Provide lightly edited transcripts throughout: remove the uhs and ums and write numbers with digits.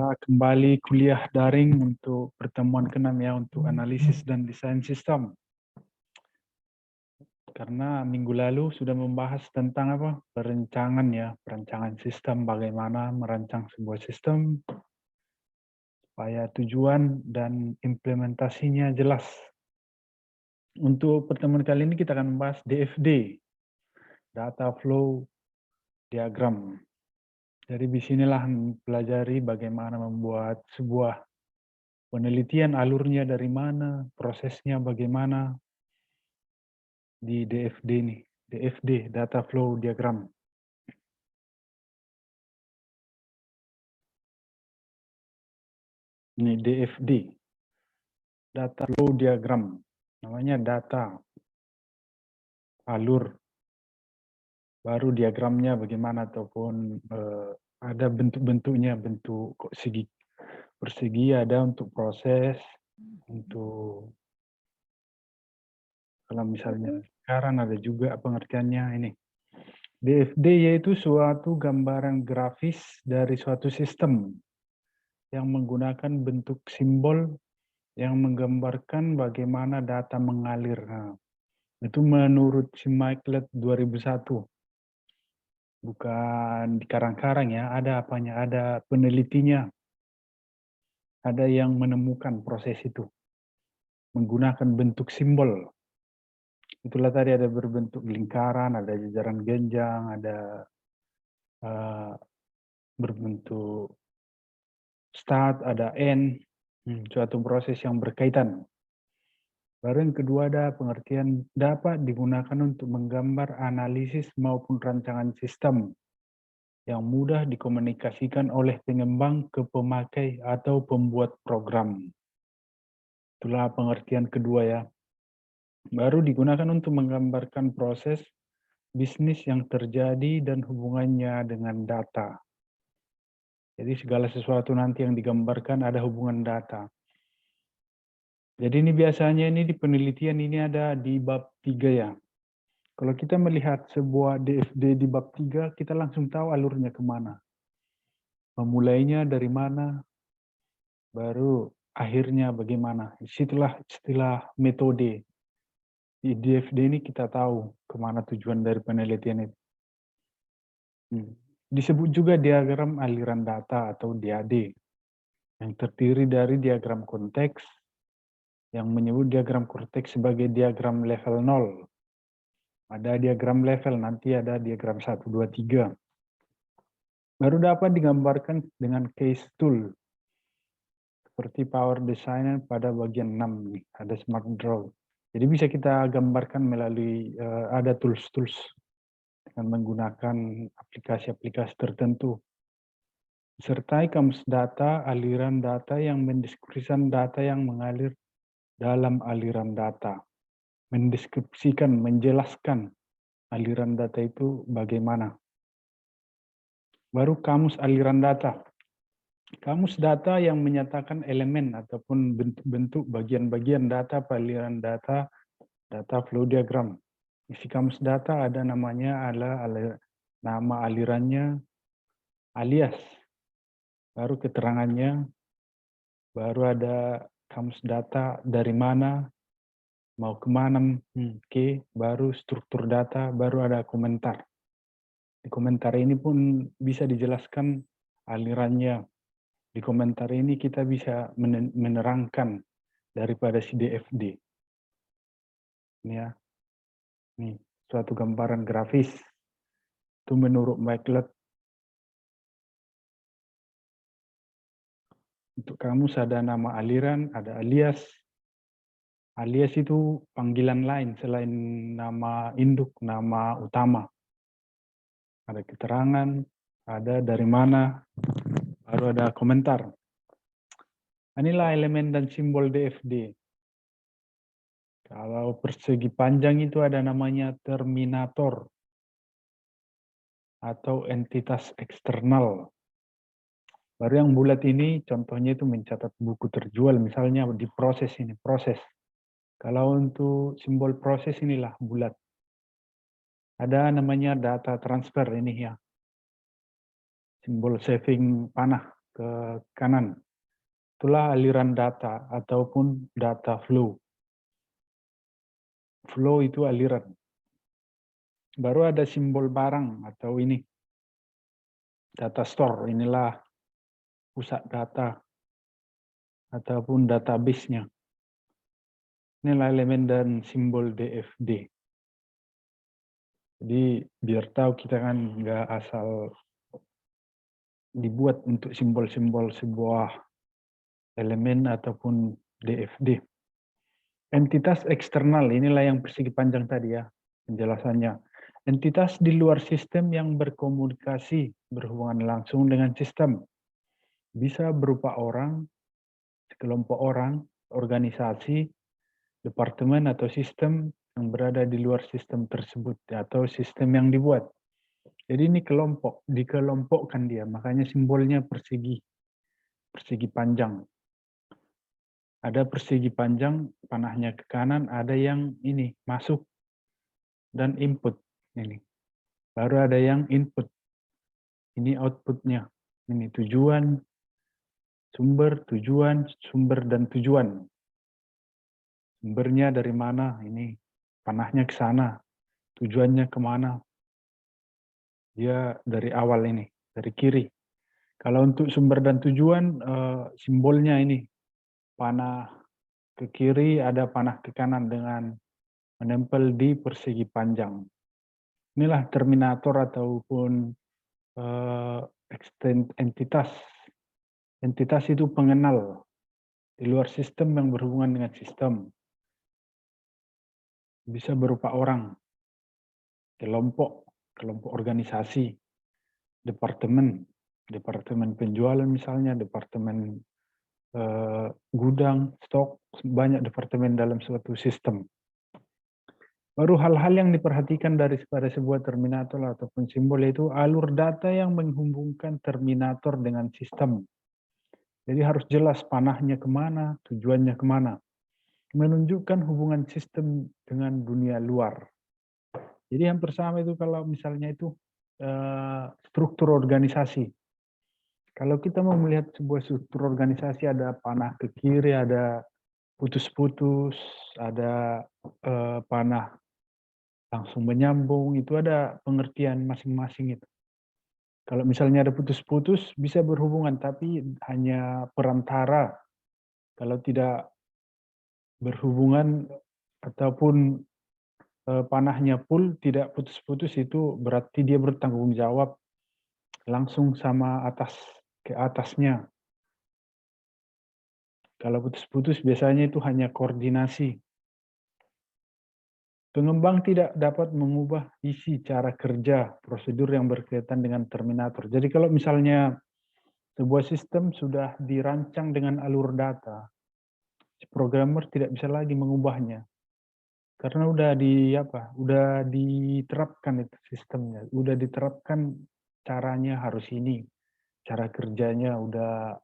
Kita kembali kuliah daring untuk pertemuan ke-6 ya, untuk analisis dan desain sistem. Karena minggu lalu sudah membahas tentang apa? Perencangan ya, perancangan sistem, bagaimana merancang sebuah sistem supaya tujuan dan implementasinya jelas. Untuk pertemuan kali ini kita akan membahas DFD, Data Flow Diagram. Jadi disinilah mempelajari bagaimana membuat sebuah penelitian, alurnya dari mana, prosesnya bagaimana di DFD ini. DFD, Data Flow Diagram. Ini DFD, Data Flow Diagram. Namanya data, alur, baru diagramnya bagaimana, ataupun ada bentuk-bentuknya, bentuk segi persegi ada untuk proses, untuk kalau misalnya sekarang ada juga pengertiannya ini. DFD yaitu suatu gambaran grafis dari suatu sistem yang menggunakan bentuk simbol yang menggambarkan bagaimana data mengalir. Nah, itu menurut Schmicklet 2001. Bukan dikarang-karang ya, ada apanya, ada penelitinya. Ada yang menemukan proses itu menggunakan bentuk simbol. Itulah tadi ada berbentuk lingkaran, ada jajaran genjang, ada berbentuk start, ada end, suatu proses yang berkaitan. Baru yang kedua ada pengertian dapat digunakan untuk menggambar analisis maupun rancangan sistem yang mudah dikomunikasikan oleh pengembang ke pemakai atau pembuat program. Itulah pengertian kedua ya. Baru digunakan untuk menggambarkan proses bisnis yang terjadi dan hubungannya dengan data. Jadi segala sesuatu nanti yang digambarkan ada hubungan data. Jadi ini biasanya ini di penelitian ini ada di bab 3 ya. Kalau kita melihat sebuah DFD di bab 3, kita langsung tahu alurnya kemana. Memulainya dari mana, baru akhirnya bagaimana. Disitulah istilah metode. Di DFD ini kita tahu kemana tujuan dari penelitian itu. Disebut juga diagram aliran data atau DAD, yang terdiri dari diagram konteks, yang menyebut diagram konteks sebagai diagram level 0. Ada diagram level, nanti ada diagram 1, 2, 3. Baru dapat digambarkan dengan case tool, seperti Power Designer pada bagian 6 nih, ada Smart Draw. Jadi bisa kita gambarkan melalui ada tools-tools dengan menggunakan aplikasi-aplikasi tertentu. Sertai kamus data, aliran data yang mendeskripsikan data yang mengalir dalam aliran data. Mendeskripsikan, menjelaskan aliran data itu bagaimana. Baru kamus aliran data. Kamus data yang menyatakan elemen ataupun bentuk-bentuk bagian-bagian data, aliran data, data flow diagram. Isi kamus data ada namanya, nama alirannya, alias. Baru keterangannya, baru ada kamus data dari mana, mau kemana, baru struktur data, baru ada komentar. Di komentar ini pun bisa dijelaskan alirannya. Di komentar ini kita bisa menerangkan daripada si DFD. Ini ya, nih suatu gambaran grafis. Itu menurut Schmicklet. Untuk kamus ada nama aliran, ada alias. Alias itu panggilan lain selain nama induk, nama utama. Ada keterangan, ada dari mana, baru ada komentar. Inilah elemen dan simbol DFD. Kalau persegi panjang itu ada namanya terminator atau entitas eksternal. Baru yang bulat ini contohnya itu mencatat buku terjual, misalnya di proses ini, proses. Kalau untuk simbol proses inilah bulat. Ada namanya data transfer ini ya. Simbol saving panah ke kanan. Itulah aliran data ataupun data flow. Flow itu aliran. Baru ada simbol barang atau ini. Data store, inilah pusat data ataupun database-nya. Inilah elemen dan simbol DFD. Jadi biar tahu kita kan nggak asal dibuat untuk simbol-simbol sebuah elemen ataupun DFD. Entitas eksternal, inilah yang persegi panjang tadi ya, penjelasannya. Entitas di luar sistem yang berkomunikasi, berhubungan langsung dengan sistem. Bisa berupa orang, sekelompok orang, organisasi, departemen atau sistem yang berada di luar sistem tersebut atau sistem yang dibuat. Jadi ini kelompok, dikelompokkan dia, makanya simbolnya persegi, persegi panjang. Ada persegi panjang, panahnya ke kanan, ada yang ini, masuk dan input. Ini. Baru ada yang input. Ini outputnya. Ini tujuan, sumber, dan tujuan. Sumbernya dari mana? Ini panahnya ke sana. Tujuannya kemana? Dia dari awal ini, dari kiri. Kalau untuk sumber dan tujuan, simbolnya ini. Panah ke kiri, ada panah ke kanan dengan menempel di persegi panjang. Inilah terminator ataupun entitas. Entitas itu pengenal di luar sistem yang berhubungan dengan sistem. Bisa berupa orang, kelompok organisasi, departemen penjualan misalnya, departemen gudang, stok, banyak departemen dalam suatu sistem. Baru hal-hal yang diperhatikan pada sebuah terminator ataupun simbol itu alur data yang menghubungkan terminator dengan sistem. Jadi harus jelas panahnya kemana, tujuannya kemana. Menunjukkan hubungan sistem dengan dunia luar. Jadi yang pertama itu kalau misalnya itu struktur organisasi. Kalau kita mau melihat sebuah struktur organisasi ada panah ke kiri, ada putus-putus, ada panah langsung menyambung, itu ada pengertian masing-masing itu. Kalau misalnya ada putus-putus bisa berhubungan, tapi hanya perantara. Kalau tidak berhubungan ataupun panahnya full, tidak putus-putus, itu berarti dia bertanggung jawab langsung sama ke atasnya. Kalau putus-putus biasanya itu hanya koordinasi. Pengembang tidak dapat mengubah isi cara kerja prosedur yang berkaitan dengan terminator. Jadi kalau misalnya sebuah sistem sudah dirancang dengan alur data, programmer tidak bisa lagi mengubahnya. Karena udah diterapkan itu sistemnya, udah diterapkan caranya harus ini, cara kerjanya udah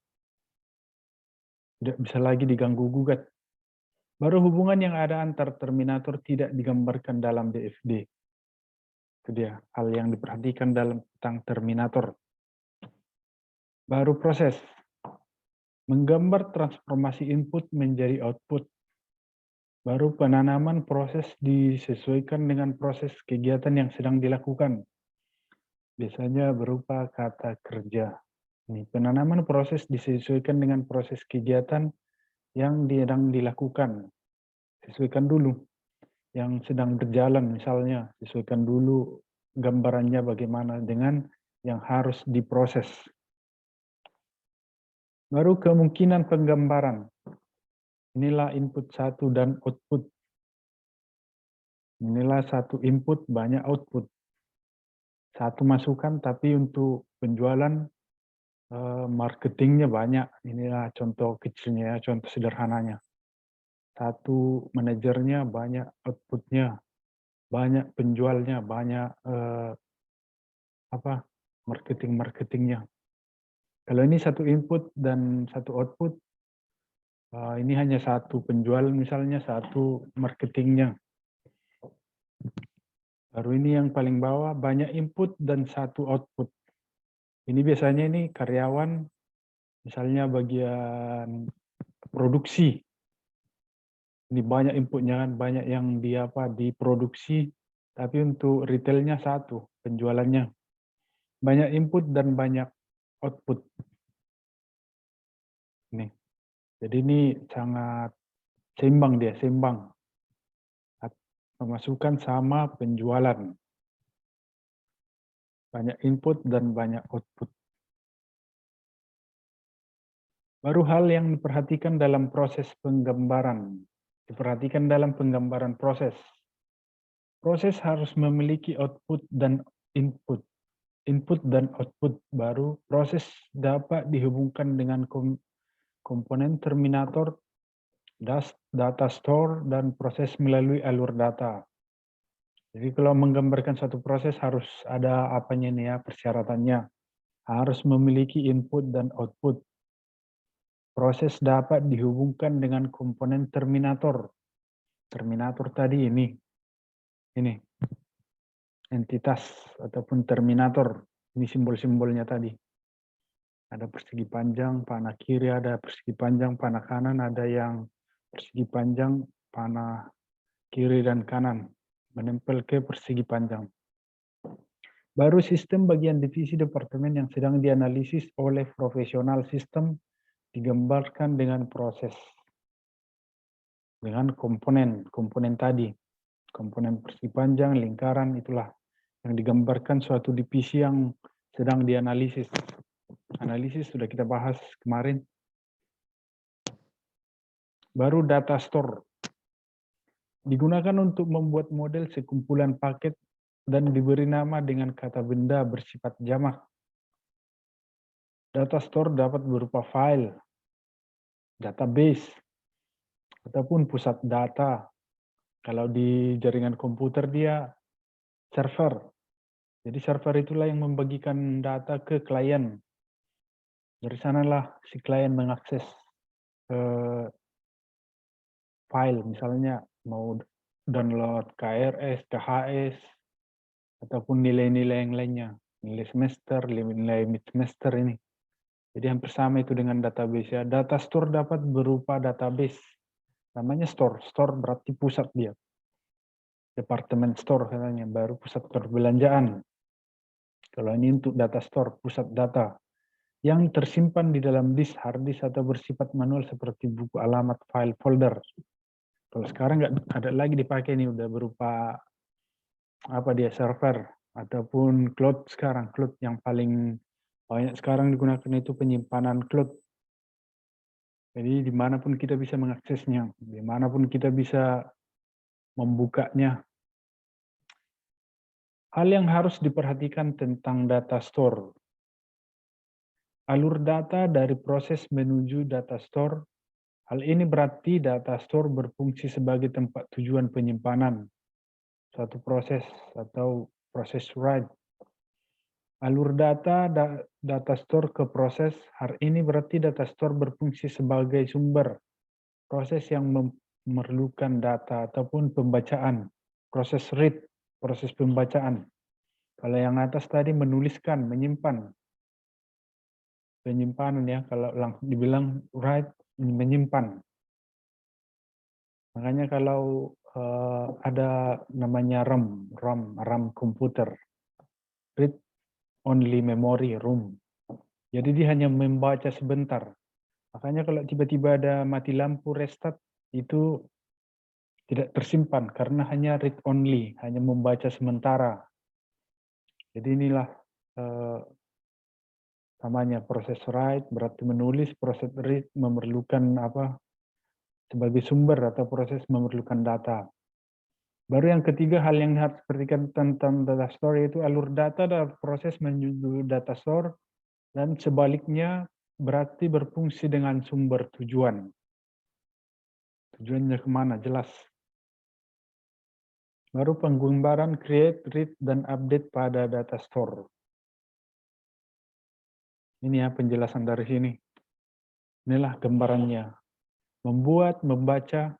tidak bisa lagi diganggu-gugat. Baru hubungan yang ada antar terminator tidak digambarkan dalam DFD. Itu dia hal yang diperhatikan tentang terminator. Baru proses. Menggambar transformasi input menjadi output. Baru penanaman proses disesuaikan dengan proses kegiatan yang sedang dilakukan. Biasanya berupa kata kerja. Penanaman proses disesuaikan dengan proses kegiatan yang sedang dilakukan. Sesuaikan dulu yang sedang berjalan misalnya, sesuaikan dulu gambarannya bagaimana dengan yang harus diproses. Baru kemungkinan penggambaran. Inilah input satu dan output. Inilah satu input banyak output. Satu masukan tapi untuk penjualan marketingnya banyak. Inilah contoh kecilnya ya, contoh sederhananya. Satu manajernya banyak outputnya, banyak penjualnya, banyak marketingnya. Kalau ini satu input dan satu output, ini hanya satu penjual misalnya, satu marketingnya. Baru ini yang paling bawah, banyak input dan satu output. Ini biasanya ini karyawan Misalnya bagian produksi, ini banyak inputnya kan, banyak yang diproduksi, tapi untuk retailnya satu, penjualannya. Banyak input dan banyak output. Nih. Jadi ini sangat seimbang dia, seimbang. Pemasukan sama penjualan. Banyak input dan banyak output. Baru hal yang diperhatikan dalam proses penggambaran. Diperhatikan dalam penggambaran proses. Proses harus memiliki output dan input. Input dan output baru proses dapat dihubungkan dengan komponen terminator, data store, dan proses melalui alur data. Jadi kalau menggambarkan satu proses harus ada apanya nih ya, persyaratannya. Harus memiliki input dan output. Proses dapat dihubungkan dengan komponen terminator. Terminator tadi ini. Ini. Entitas ataupun terminator. Ini simbol-simbolnya tadi. Ada persegi panjang, panah kiri, ada persegi panjang, panah kanan, ada yang persegi panjang, panah kiri dan kanan. Menempel ke persegi panjang. Baru sistem bagian divisi departemen yang sedang dianalisis oleh profesional sistem digambarkan dengan proses. Dengan komponen tadi. Komponen persegi panjang, lingkaran, itulah yang digambarkan suatu divisi yang sedang dianalisis. Analisis sudah kita bahas kemarin. Baru data store. Digunakan untuk membuat model sekumpulan paket dan diberi nama dengan kata benda bersifat jamak. Data store dapat berupa file, database, ataupun pusat data. Kalau di jaringan komputer dia server. Jadi server itulah yang membagikan data ke klien. Dari sanalah si klien mengakses file, misalnya mau download KRS, KHS, ataupun nilai-nilai yang lainnya. Nilai semester, nilai mid semester ini. Jadi hampir sama itu dengan database ya. Data store dapat berupa database. Namanya store. Store berarti pusat dia. Departemen store katanya, baru pusat perbelanjaan. Kalau ini untuk data store, pusat data. Yang tersimpan di dalam disk, hard disk, atau bersifat manual seperti buku alamat, file, folder. Kalau sekarang nggak ada lagi dipakai nih, udah berupa server ataupun cloud sekarang. Cloud yang paling banyak sekarang digunakan itu penyimpanan cloud. Jadi dimanapun kita bisa mengaksesnya, dimanapun kita bisa membukanya. Hal yang harus diperhatikan tentang data store. Alur data dari proses menuju data store. Hal ini berarti data store berfungsi sebagai tempat tujuan penyimpanan suatu proses atau proses write. Alur data store ke proses. Hal ini berarti data store berfungsi sebagai sumber proses yang memerlukan data ataupun pembacaan. Proses read, proses pembacaan. Kalau yang atas tadi menuliskan, menyimpan. Penyimpanan ya, kalau dibilang write, menyimpan. Makanya kalau ada namanya RAM komputer, read only memory room. Jadi dia hanya membaca sebentar. Makanya kalau tiba-tiba ada mati lampu restart, itu tidak tersimpan karena hanya read only, hanya membaca sementara. Jadi inilah namanya proses write berarti menulis, proses read memerlukan sebagai sumber atau proses memerlukan data. Baru yang ketiga hal yang harus diperhatikan tentang data store itu alur data dalam proses menuju data store dan sebaliknya berarti berfungsi dengan sumber tujuan. Tujuannya kemana? Jelas. Baru penggambaran create, read, dan update pada data store. Ini ya penjelasan dari sini. Inilah gambarannya. Membuat, membaca,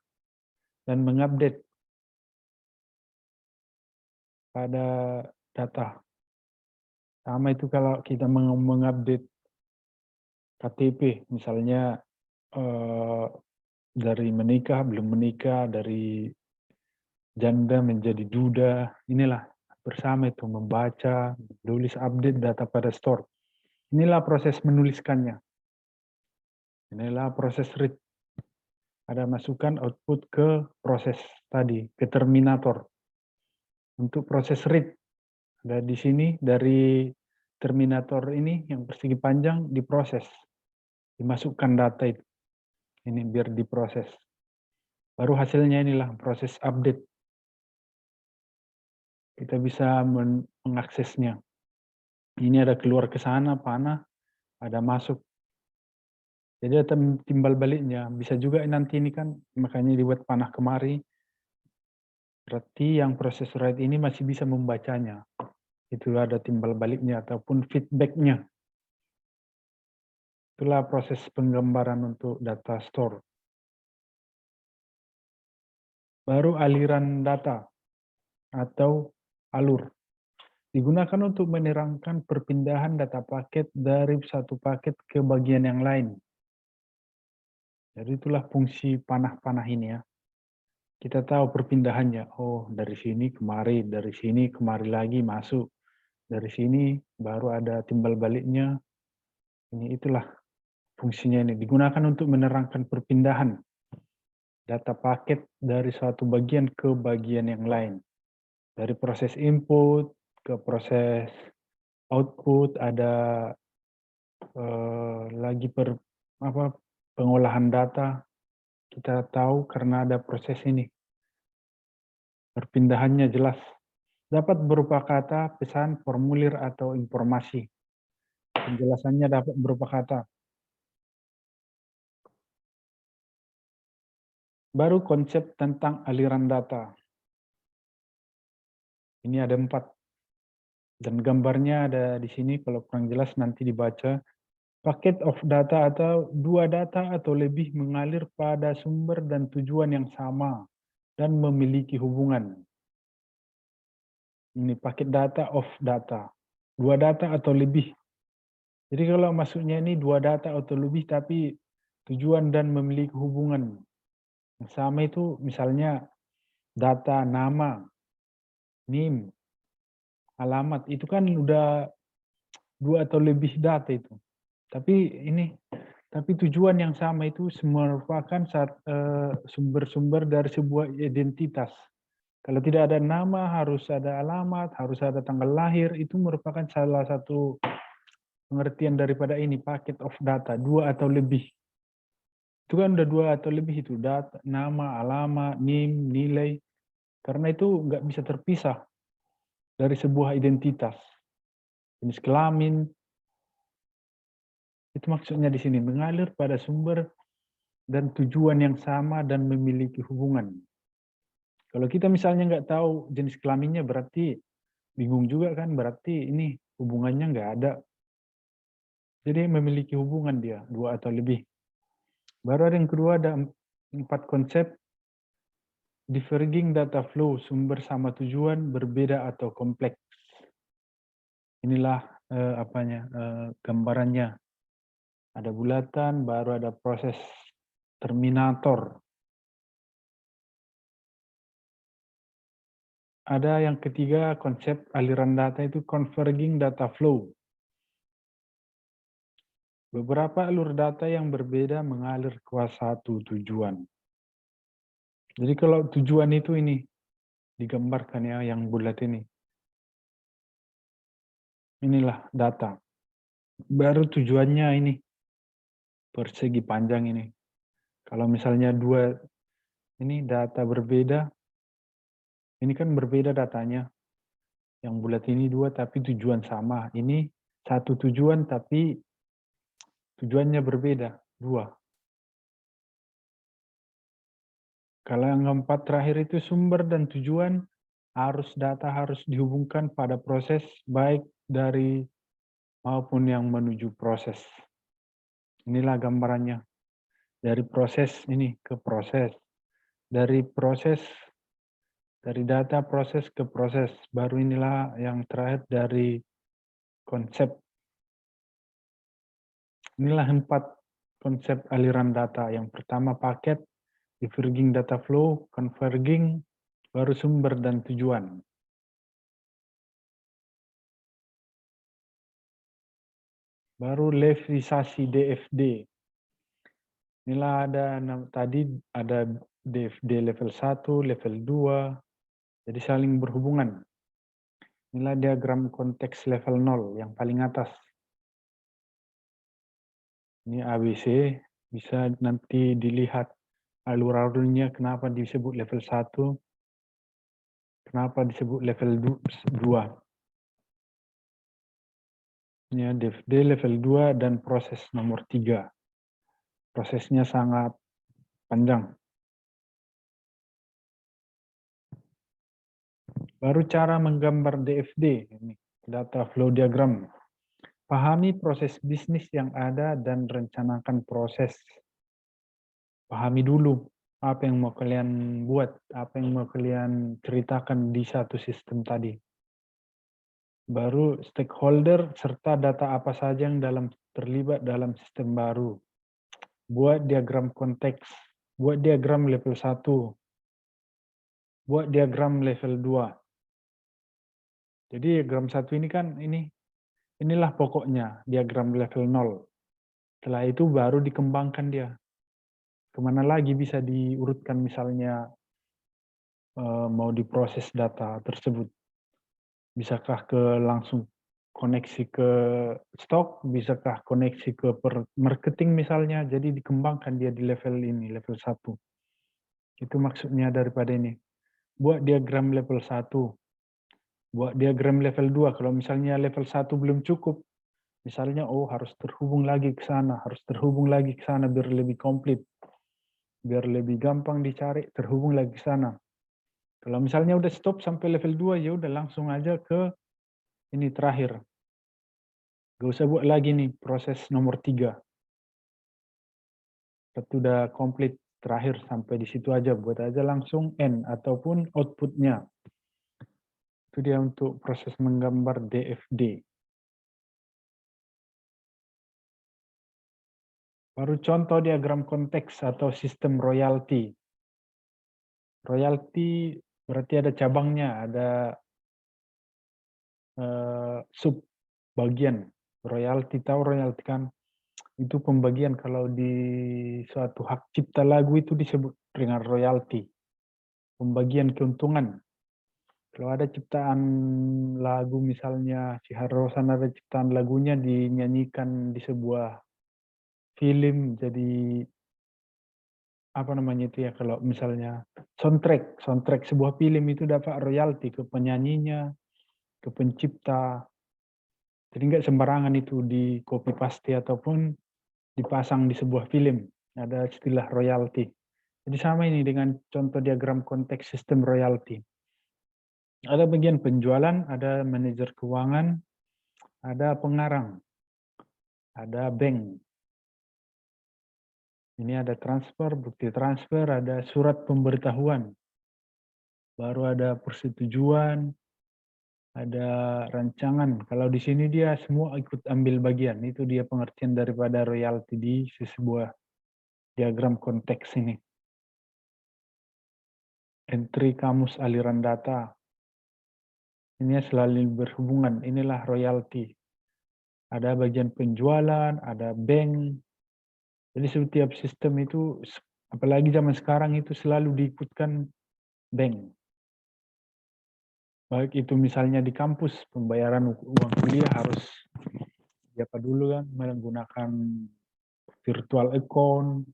dan mengupdate pada data. Sama itu kalau kita mengupdate KTP, misalnya dari menikah, belum menikah, dari janda menjadi duda, inilah bersama itu membaca, menulis update data pada store. Inilah proses menuliskannya. Inilah proses read. Ada masukan output ke proses tadi, ke terminator. Untuk proses read, ada di sini dari terminator ini yang persegi panjang diproses. Dimasukkan data itu. Ini biar diproses. Baru hasilnya inilah proses update. Kita bisa mengaksesnya. Ini ada keluar ke sana, panah, ada masuk. Jadi ada timbal baliknya. Bisa juga nanti ini kan, makanya dibuat panah kemari. Berarti yang proses write ini masih bisa membacanya. Itu ada timbal baliknya ataupun feedback-nya. Itulah proses penggambaran untuk data store. Baru aliran data atau alur. Digunakan untuk menerangkan perpindahan data paket dari satu paket ke bagian yang lain. Jadi itulah fungsi panah-panah ini ya. Kita tahu perpindahannya. Oh, dari sini kemari lagi masuk. Dari sini baru ada timbal baliknya. Ini itulah fungsinya ini. Digunakan untuk menerangkan perpindahan data paket dari suatu bagian ke bagian yang lain. Dari proses input ke proses output, ada lagi pengolahan data. Kita tahu karena ada proses ini. Perpindahannya jelas. Dapat berupa kata, pesan, formulir, atau informasi. Penjelasannya dapat berupa kata. Baru konsep tentang aliran data. Ini ada 4. Dan gambarnya ada di sini, kalau kurang jelas nanti dibaca. Paket of data atau dua data atau lebih mengalir pada sumber dan tujuan yang sama dan memiliki hubungan. Ini paket data of data. Dua data atau lebih. Jadi kalau maksudnya ini dua data atau lebih tapi tujuan dan memiliki hubungan. Yang sama itu misalnya data nama, NIM, alamat. Itu kan udah dua atau lebih data itu. Tapi tujuan yang sama itu merupakan sumber-sumber dari sebuah identitas. Kalau tidak ada nama, harus ada alamat, harus ada tanggal lahir, itu merupakan salah satu pengertian daripada ini, packet of data, dua atau lebih. Itu kan udah dua atau lebih itu, data, nama, alamat, NIM, nilai. Karena itu nggak bisa terpisah dari sebuah identitas. Jenis kelamin, itu maksudnya di sini, mengalir pada sumber dan tujuan yang sama dan memiliki hubungan. Kalau kita misalnya nggak tahu jenis kelaminnya, berarti bingung juga kan, berarti ini hubungannya nggak ada. Jadi memiliki hubungan dia, dua atau lebih. Baru ada yang kedua, ada 4 konsep. Diverging data flow, sumber sama tujuan, berbeda atau kompleks. Inilah gambarannya. Ada bulatan, baru ada proses terminator. Ada yang ketiga, konsep aliran data itu converging data flow. Beberapa alur data yang berbeda mengalir ke satu tujuan. Jadi kalau tujuan itu ini, digambarkan ya, yang bulat ini. Inilah data. Baru tujuannya ini, persegi panjang ini. Kalau misalnya dua, ini data berbeda, ini kan berbeda datanya. Yang bulat ini dua, tapi tujuan sama. Ini satu tujuan, tapi tujuannya berbeda, dua. Kalau yang keempat terakhir itu sumber dan tujuan, data harus dihubungkan pada proses, baik dari maupun yang menuju proses. Inilah gambarannya. Dari proses ini ke proses. Dari data proses ke proses. Baru inilah yang terakhir dari konsep Inilah 4 konsep aliran data. Yang pertama paket, diverging data flow, converging, baru sumber dan tujuan. Baru levelisasi DFD. Inilah tadi ada DFD level 1, level 2, jadi saling berhubungan. Inilah diagram konteks level 0 yang paling atas. Ini ABC, bisa nanti dilihat alur-alurnya kenapa disebut level 1, kenapa disebut level 2. Ini DFD level 2 dan proses nomor 3. Prosesnya sangat panjang. Baru cara menggambar DFD, ini data flow diagram. Pahami proses bisnis yang ada dan rencanakan proses. Pahami dulu apa yang mau kalian buat, apa yang mau kalian ceritakan di satu sistem tadi. Baru stakeholder serta data apa saja yang terlibat dalam sistem baru. Buat diagram konteks, buat diagram level 1, buat diagram level 2. Jadi diagram 1 ini kan inilah pokoknya diagram level 0. Setelah itu baru dikembangkan dia. Kemana lagi bisa diurutkan misalnya mau diproses data tersebut. Bisakah langsung koneksi ke stok, bisakah koneksi ke marketing misalnya, jadi dikembangkan dia di level ini, level 1. Itu maksudnya daripada ini. Buat diagram level 1, buat diagram level 2, kalau misalnya level 1 belum cukup, misalnya harus terhubung lagi ke sana, harus terhubung lagi ke sana biar lebih komplit, biar lebih gampang dicari, terhubung lagi ke sana. Kalau misalnya udah stop sampai level 2, ya udah langsung aja ke ini terakhir. Gak usah buat lagi nih proses nomor 3. Itu udah komplit terakhir sampai di situ aja, buat aja langsung N ataupun outputnya. Itu dia untuk proses menggambar DFD. Baru contoh diagram konteks atau sistem royalti. Royalti berarti ada cabangnya, ada sub bagian. Royalti, tahu royalti kan? Itu pembagian kalau di suatu hak cipta lagu itu disebut dengan royalti. Pembagian keuntungan. Kalau ada ciptaan lagu misalnya si Rosan ada ciptaan lagunya dinyanyikan di sebuah film jadi apa namanya itu ya, kalau misalnya soundtrack sebuah film itu dapat royalti ke penyanyinya, ke pencipta. Jadi nggak sembarangan itu di copy paste ataupun dipasang di sebuah film. Ada istilah royalti. Jadi sama ini dengan contoh diagram konteks sistem royalti. Ada bagian penjualan, ada manajer keuangan, ada pengarang, ada bank. Ini ada transfer, bukti transfer, ada surat pemberitahuan. Baru ada persetujuan, ada rancangan. Kalau di sini dia semua ikut ambil bagian. Itu dia pengertian daripada royalti di sebuah diagram konteks ini. Entry kamus aliran data. Ini selalu berhubungan. Inilah royalti. Ada bagian penjualan, ada bank. Jadi setiap sistem itu, apalagi zaman sekarang itu selalu diikutkan bank. Baik itu misalnya di kampus, pembayaran uang kuliah harus siapa dulu kan, menggunakan virtual account,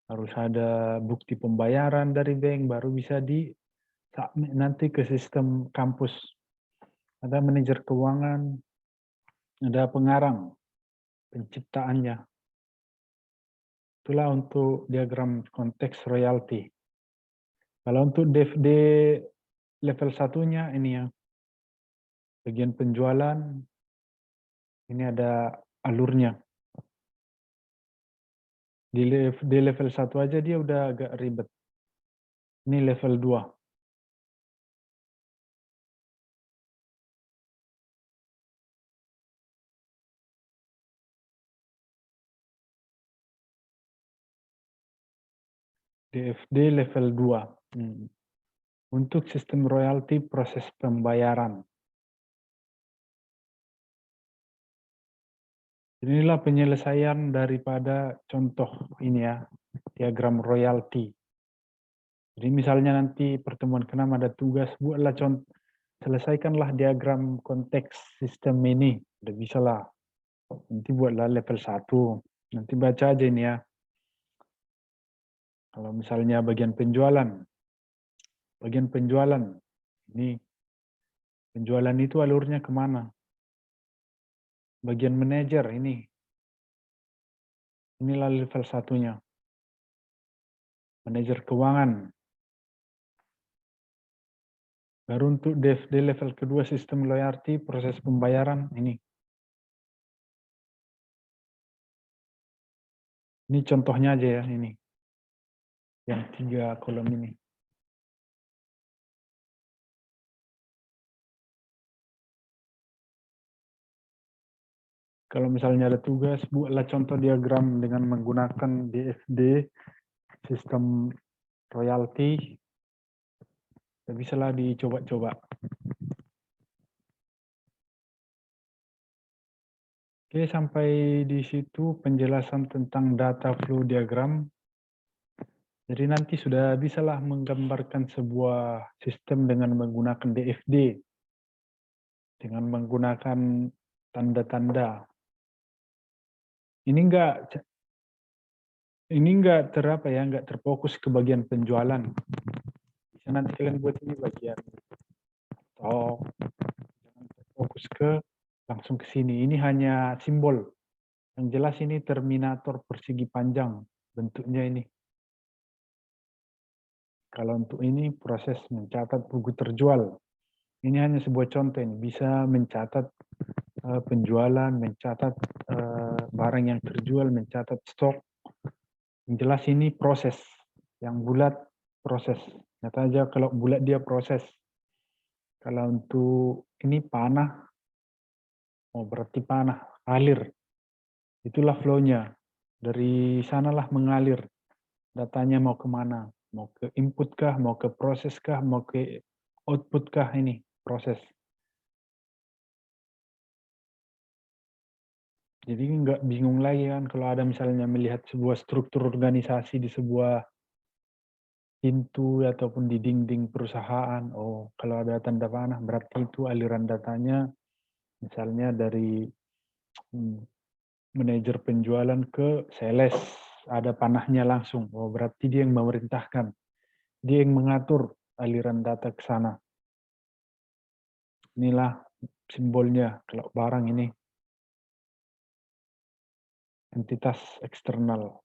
harus ada bukti pembayaran dari bank, baru bisa nanti ke sistem kampus. Ada manajer keuangan, ada pengarang, penciptaannya. Itulah untuk diagram konteks royalti. Kalau untuk DFD level satunya ini ya, bagian penjualan, ini ada alurnya. Di level 1 aja dia udah agak ribet. Ini level 2. DFD level 2. Untuk sistem royalti proses pembayaran. Inilah penyelesaian daripada contoh ini ya, diagram royalti. Jadi misalnya nanti pertemuan ke-6 ada tugas, buatlah contoh, selesaikanlah diagram konteks sistem ini. Udah bisa lah. Nanti buatlah level 1. Nanti baca aja ini ya. Kalau misalnya bagian penjualan. Bagian penjualan. Ini penjualan itu alurnya kemana? Bagian manajer ini. Inilah level 1-nya. Manajer keuangan. Baru untuk DFD level kedua sistem loyalty proses pembayaran ini. Ini contohnya aja ya ini. Yang 3 kolom ini. Kalau misalnya ada tugas, buatlah contoh diagram dengan menggunakan DFD sistem royalty. Bisalah dicoba-coba. Oke, sampai di situ penjelasan tentang data flow diagram. Jadi nanti sudah bisalah menggambarkan sebuah sistem dengan menggunakan DFD. Dengan menggunakan tanda-tanda. Ini enggak enggak terfokus ke bagian penjualan. Bisa nanti kalian buat ini bagian stok. Jangan terfokus langsung ke sini. Ini hanya simbol. Yang jelas ini terminator persegi panjang bentuknya ini. Kalau untuk ini proses mencatat buku terjual. Ini hanya sebuah contoh ini. Bisa mencatat penjualan, mencatat barang yang terjual, mencatat stok. Yang jelas ini proses. Yang bulat proses. Nyata aja kalau bulat dia proses. Kalau untuk ini panah, oh berarti panah, alir. Itulah flow-nya. Dari sanalah mengalir. Datanya mau kemana? Mau ke input kah? Mau ke proses kah? Mau ke output kah ini? Proses. Jadi nggak bingung lagi kan kalau ada misalnya melihat sebuah struktur organisasi di sebuah pintu ataupun di dinding perusahaan. Oh, kalau ada tanda panah berarti itu aliran datanya misalnya dari manajer penjualan ke sales. Ada panahnya langsung. Oh, berarti dia yang memerintahkan. Dia yang mengatur aliran data ke sana. Inilah simbolnya kalau barang ini. Entitas eksternal.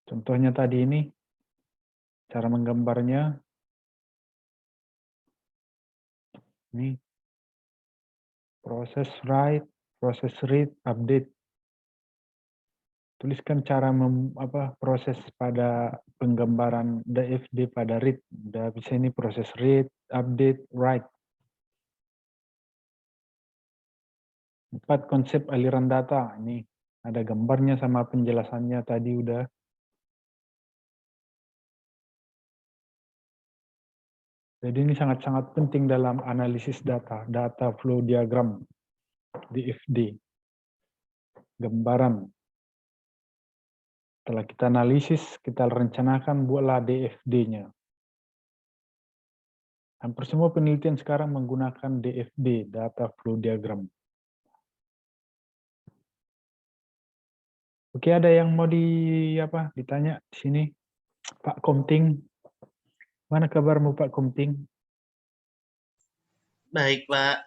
Contohnya tadi ini, cara menggambarnya. Ini proses write, proses read, update. Tuliskan cara proses pada penggambaran DFD pada read. Udah bisa ini proses read, update, write. 4 konsep aliran data. Ini ada gambarnya sama penjelasannya tadi udah. Jadi ini sangat-sangat penting dalam analisis data, data flow diagram, DFD, gambaran. Setelah kita analisis, kita rencanakan, buatlah DFD-nya. Hampir semua penelitian sekarang menggunakan DFD, data flow diagram. Oke, ada yang mau ditanya di sini? Pak Komting. Mana kabarmu Pak Komting? Baik, Pak.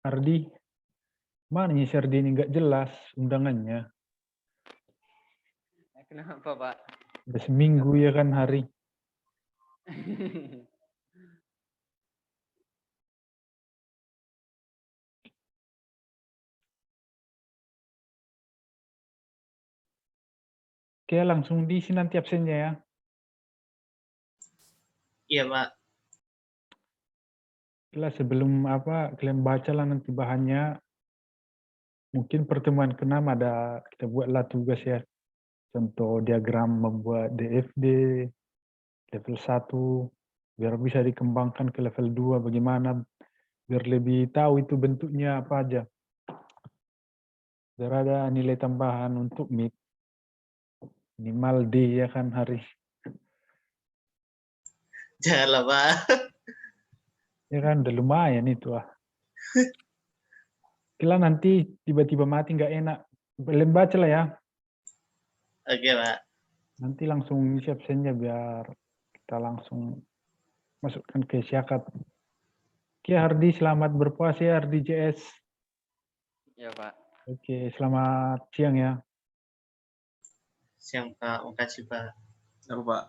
Ardi, mana nih Ardi ini nggak jelas undangannya? Kenapa, Pak? Udah seminggu ya kan hari. Oke, langsung diisi nanti absennya ya. Iya, Pak. Jelas sebelum kalian bacalah nanti bahannya. Mungkin pertemuan ke-6 ada, kita buatlah tugas ya. Contoh diagram membuat DFD, level 1, biar bisa dikembangkan ke level 2 bagaimana, biar lebih tahu itu bentuknya apa aja. Biar ada nilai tambahan untuk MIT, minimal D ya kan hari. Janganlah, Pak. Ya kan, udah lumayan itu ah. Kira nanti tiba-tiba mati nggak enak. Kalian baca lah ya. Oke, Pak. Nanti langsung isi absennya biar kita langsung masukkan ke syakat. Oke Hardi, selamat berpuasa ya Hardi JS. Ya, Pak. Oke, selamat siang ya. Siang, Pak. Makasih, Pak. Apa, Pak?